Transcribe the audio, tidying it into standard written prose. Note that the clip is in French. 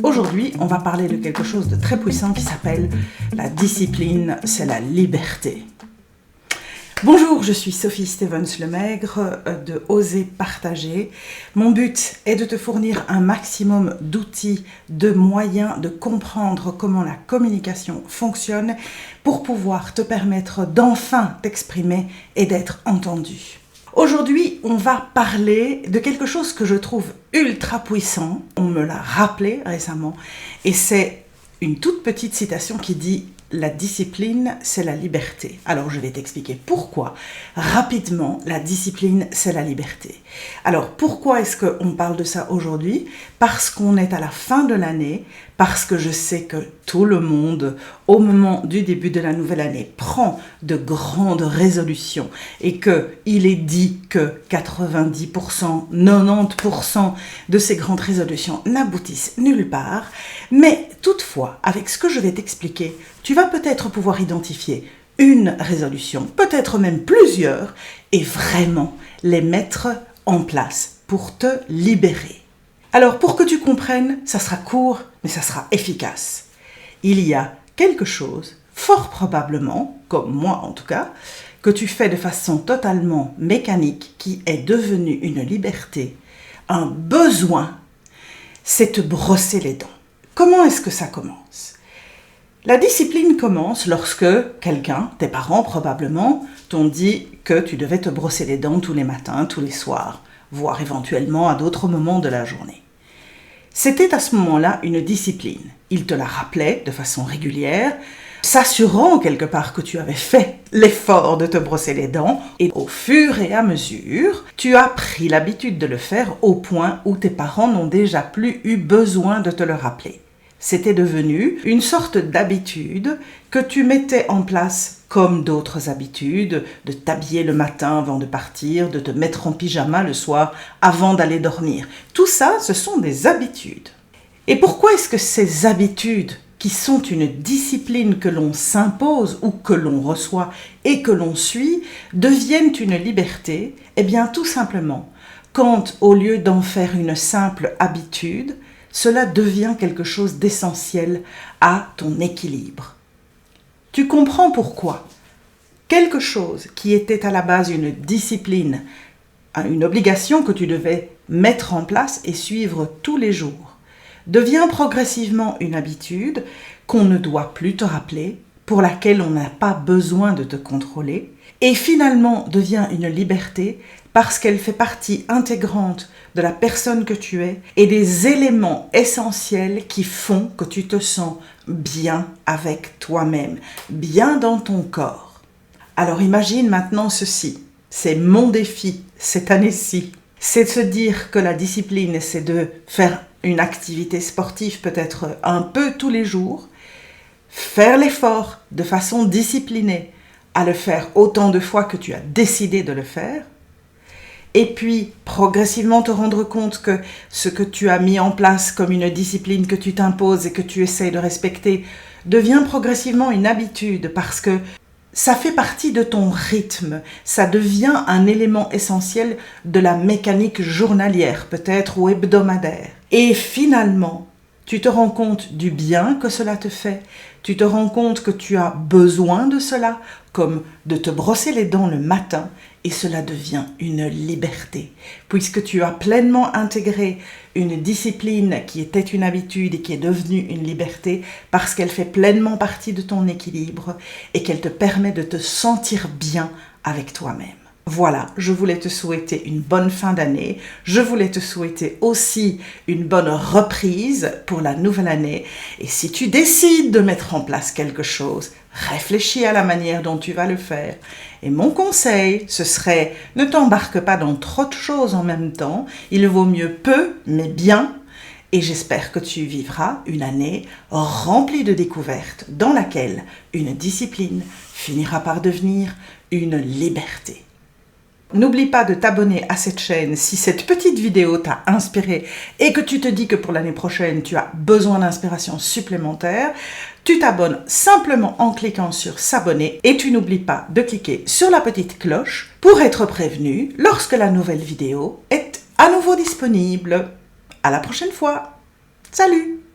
Aujourd'hui, on va parler de quelque chose de très puissant qui s'appelle la discipline, c'est la liberté. Bonjour, je suis Sophie Stevens-Lemaigre de Oser Partager. Mon but est de te fournir un maximum d'outils, de moyens de comprendre comment la communication fonctionne pour pouvoir te permettre d'enfin t'exprimer et d'être entendu. Aujourd'hui, on va parler de quelque chose que je trouve ultra puissant. On me l'a rappelé récemment et c'est une toute petite citation qui dit « La discipline, c'est la liberté ». Alors, je vais t'expliquer pourquoi. Rapidement, la discipline, c'est la liberté. Alors, pourquoi est-ce qu'on parle de ça aujourd'hui? Parce qu'on est à la fin de l'année, parce que je sais que tout le monde, au moment du début de la nouvelle année, prend de grandes résolutions et qu'il est dit que 90%, 90% de ces grandes résolutions n'aboutissent nulle part. Mais toutefois, avec ce que je vais t'expliquer, tu vas peut-être pouvoir identifier une résolution, peut-être même plusieurs, et vraiment les mettre en place pour te libérer. Alors, pour que tu comprennes, ça sera court, mais ça sera efficace. Il y a quelque chose, fort probablement, comme moi en tout cas, que tu fais de façon totalement mécanique, qui est devenu une liberté, un besoin, c'est te brosser les dents. Comment est-ce que ça commence? La discipline commence lorsque quelqu'un, tes parents probablement, t'ont dit que tu devais te brosser les dents tous les matins, tous les soirs, voire éventuellement à d'autres moments de la journée. C'était à ce moment-là une discipline. Ils te la rappelaient de façon régulière, s'assurant quelque part que tu avais fait l'effort de te brosser les dents. Et au fur et à mesure, tu as pris l'habitude de le faire au point où tes parents n'ont déjà plus eu besoin de te le rappeler. C'était devenu une sorte d'habitude que tu mettais en place comme d'autres habitudes, de t'habiller le matin avant de partir, de te mettre en pyjama le soir avant d'aller dormir. Tout ça, ce sont des habitudes. Et pourquoi est-ce que ces habitudes, qui sont une discipline que l'on s'impose ou que l'on reçoit et que l'on suit, deviennent une liberté? Eh bien, tout simplement, quand au lieu d'en faire une simple habitude, cela devient quelque chose d'essentiel à ton équilibre. Tu comprends pourquoi quelque chose qui était à la base une discipline, une obligation que tu devais mettre en place et suivre tous les jours, devient progressivement une habitude qu'on ne doit plus te rappeler, pour laquelle on n'a pas besoin de te contrôler, et finalement devient une liberté parce qu'elle fait partie intégrante de la personne que tu es et des éléments essentiels qui font que tu te sens bien avec toi-même, bien dans ton corps. Alors imagine maintenant ceci, c'est mon défi cette année-ci, c'est de se dire que la discipline, c'est de faire une activité sportive peut-être un peu tous les jours, faire l'effort de façon disciplinée, à le faire autant de fois que tu as décidé de le faire, et puis progressivement te rendre compte que ce que tu as mis en place comme une discipline que tu t'imposes et que tu essaies de respecter devient progressivement une habitude parce que ça fait partie de ton rythme, ça devient un élément essentiel de la mécanique journalière peut-être ou hebdomadaire. Et finalement, tu te rends compte du bien que cela te fait, tu te rends compte que tu as besoin de cela, comme de te brosser les dents le matin, et cela devient une liberté, puisque tu as pleinement intégré une discipline qui était une habitude et qui est devenue une liberté, parce qu'elle fait pleinement partie de ton équilibre et qu'elle te permet de te sentir bien avec toi-même. Voilà, je voulais te souhaiter une bonne fin d'année. Je voulais te souhaiter aussi une bonne reprise pour la nouvelle année. Et si tu décides de mettre en place quelque chose, réfléchis à la manière dont tu vas le faire. Et mon conseil, ce serait ne t'embarque pas dans trop de choses en même temps. Il vaut mieux peu, mais bien. Et j'espère que tu vivras une année remplie de découvertes dans laquelle une discipline finira par devenir une liberté. N'oublie pas de t'abonner à cette chaîne si cette petite vidéo t'a inspiré et que tu te dis que pour l'année prochaine, tu as besoin d'inspiration supplémentaire. Tu t'abonnes simplement en cliquant sur s'abonner et tu n'oublies pas de cliquer sur la petite cloche pour être prévenu lorsque la nouvelle vidéo est à nouveau disponible. À la prochaine fois. Salut!